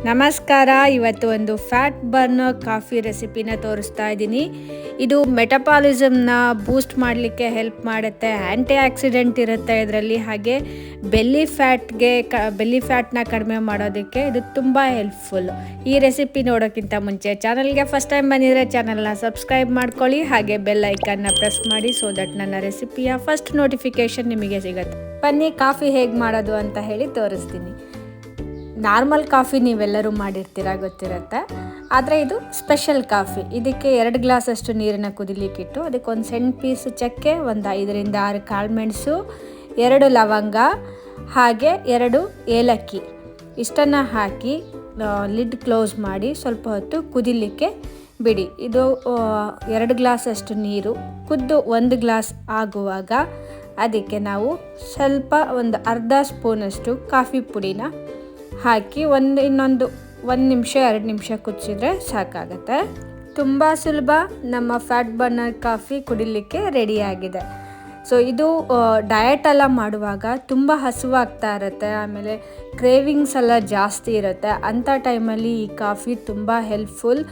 ನಮಸ್ಕಾರ. ಇವತ್ತು ಒಂದು ಫ್ಯಾಟ್ ಬರ್ನರ್ ಕಾಫಿ ರೆಸಿಪಿನ ತೋರಿಸ್ತಾ ಇದ್ದೀನಿ. ಇದು ಮೆಟಬಾಲಿಸಮ್ನ ಬೂಸ್ಟ್ ಮಾಡಲಿಕ್ಕೆ ಹೆಲ್ಪ್ ಮಾಡುತ್ತೆ. ಆ್ಯಂಟಿ ಆಕ್ಸಿಡೆಂಟ್ ಇರುತ್ತೆ ಇದರಲ್ಲಿ. ಹಾಗೆ ಬೆಲ್ಲಿ ಫ್ಯಾಟ್ನ ಕಡಿಮೆ ಮಾಡೋದಕ್ಕೆ ಇದು ತುಂಬ ಹೆಲ್ಪ್ಫುಲ್. ಈ ರೆಸಿಪಿ ನೋಡೋಕ್ಕಿಂತ ಮುಂಚೆ ಚಾನಲ್ಗೆ ಫಸ್ಟ್ ಟೈಮ್ ಬಂದಿದ್ರೆ ಚಾನಲ್ನ ಸಬ್ಸ್ಕ್ರೈಬ್ ಮಾಡ್ಕೊಳ್ಳಿ. ಹಾಗೆ ಬೆಲ್ ಐಕನ್ನ ಪ್ರೆಸ್ ಮಾಡಿ ಸೊ ದಟ್ ನನ್ನ ರೆಸಿಪಿಯ ಫಸ್ಟ್ ನೋಟಿಫಿಕೇಷನ್ ನಿಮಗೆ ಸಿಗುತ್ತೆ. ಬನ್ನಿ ಕಾಫಿ ಹೇಗೆ ಮಾಡೋದು ಅಂತ ಹೇಳಿ ತೋರಿಸ್ತೀನಿ. ನಾರ್ಮಲ್ ಕಾಫಿ ನೀವೆಲ್ಲರೂ ಮಾಡಿರ್ತೀರ, ಗೊತ್ತಿರುತ್ತೆ. ಆದರೆ ಇದು ಸ್ಪೆಷಲ್ ಕಾಫಿ. ಇದಕ್ಕೆ 2 ಗ್ಲಾಸಷ್ಟು ನೀರನ್ನ ಕುದಿಲಿಕ್ಕಿಟ್ಟು ಅದಕ್ಕೆ ಒಂದು ಸಣ್ಣ ಪೀಸ್ ಚಕ್ಕೆ, ಒಂದು 5 ರಿಂದ 6 ಕಾಳುಮೆಣಸು, 2 ಲವಂಗ, ಹಾಗೆ 2 ಏಲಕ್ಕಿ ಇಷ್ಟನ್ನು ಹಾಕಿ ಲಿಡ್ ಕ್ಲೋಸ್ ಮಾಡಿ ಸ್ವಲ್ಪ ಹೊತ್ತು ಕುದಿಲಿಕ್ಕೆ ಬಿಡಿ. ಇದು 2 ಗ್ಲಾಸಷ್ಟು ನೀರು ಕುದ್ದು 1 ಗ್ಲಾಸ್ ಆಗುವಾಗ ಅದಕ್ಕೆ ನಾವು ಸ್ವಲ್ಪ ಒಂದು ಅರ್ಧ ಸ್ಪೂನಷ್ಟು ಕಾಫಿ ಪುಡಿನ ಹಾಕಿ ಇನ್ನೊಂದು 1 ನಿಮಿಷ 2 ನಿಮಿಷ ಕುದಿಸಿದ್ರೆ ಸಾಕಾಗತ್ತೆ. ತುಂಬ ಸುಲಭ. ನಮ್ಮ ಫ್ಯಾಟ್ ಬರ್ನರ್ ಕಾಫಿ ಕುಡಿಲಿಕ್ಕೆ ರೆಡಿಯಾಗಿದೆ. ಸೊ ಇದು ಡಯಟೆಲ್ಲ ಮಾಡುವಾಗ ತುಂಬ ಹಸುವಾಗ್ತಾ ಇರುತ್ತೆ, ಆಮೇಲೆ ಕ್ರೇವಿಂಗ್ಸ್ ಎಲ್ಲ ಜಾಸ್ತಿ ಇರುತ್ತೆ. ಅಂಥ ಟೈಮಲ್ಲಿ ಈ ಕಾಫಿ ತುಂಬ ಹೆಲ್ಪ್ಫುಲ್.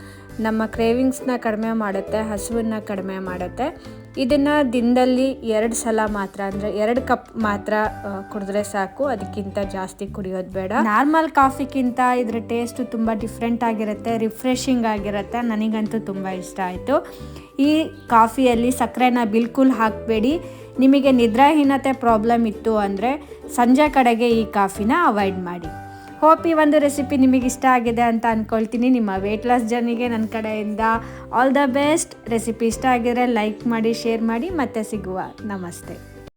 ನಮ್ಮ ಕ್ರೇವಿಂಗ್ಸ್ನ ಕಡಿಮೆ ಮಾಡುತ್ತೆ, ಹಸುವನ್ನು ಕಡಿಮೆ ಮಾಡುತ್ತೆ. ಇದನ್ನು ದಿನದಲ್ಲಿ 2 ಸಲ ಮಾತ್ರ, ಅಂದರೆ 2 ಕಪ್ ಮಾತ್ರ ಕುಡಿದ್ರೆ ಸಾಕು. ಅದಕ್ಕಿಂತ ಜಾಸ್ತಿ ಕುಡಿಯೋದು ಬೇಡ. ನಾರ್ಮಲ್ ಕಾಫಿಗಿಂತ ಇದ್ರ ಟೇಸ್ಟು ತುಂಬ ಡಿಫ್ರೆಂಟ್ ಆಗಿರುತ್ತೆ, ರಿಫ್ರೆಶಿಂಗ್ ಆಗಿರುತ್ತೆ. ನನಗಂತೂ ತುಂಬ ಇಷ್ಟ ಆಯಿತು. ಈ ಕಾಫಿಯಲ್ಲಿ ಸಕ್ಕರೆನ ಬಿಲ್ಕುಲ್ ಹಾಕಬೇಡಿ. ನಿಮಗೆ ನಿದ್ರಾಹೀನತೆ ಪ್ರಾಬ್ಲಮ್ ಇತ್ತು ಅಂದರೆ ಸಂಜೆ ಕಡೆಗೆ ಈ ಕಾಫಿನ ಅವಾಯ್ಡ್ ಮಾಡಿ. ಹೋಪ್ ಈ ಒಂದು ರೆಸಿಪಿ ನಿಮಗೆ ಇಷ್ಟ ಆಗಿದೆ ಅಂತ ಅಂದ್ಕೊಳ್ತೀನಿ. ನಿಮ್ಮ ವೆಯ್ಟ್ ಲಾಸ್ ಜರ್ನಿಗೆ ನನ್ನ ಕಡೆಯಿಂದ ಆಲ್ ದ ಬೆಸ್ಟ್. ರೆಸಿಪಿ ಇಷ್ಟ ಆಗಿದ್ರೆ ಲೈಕ್ ಮಾಡಿ, ಶೇರ್ ಮಾಡಿ. ಮತ್ತೆ ಸಿಗುವ. ನಮಸ್ತೆ.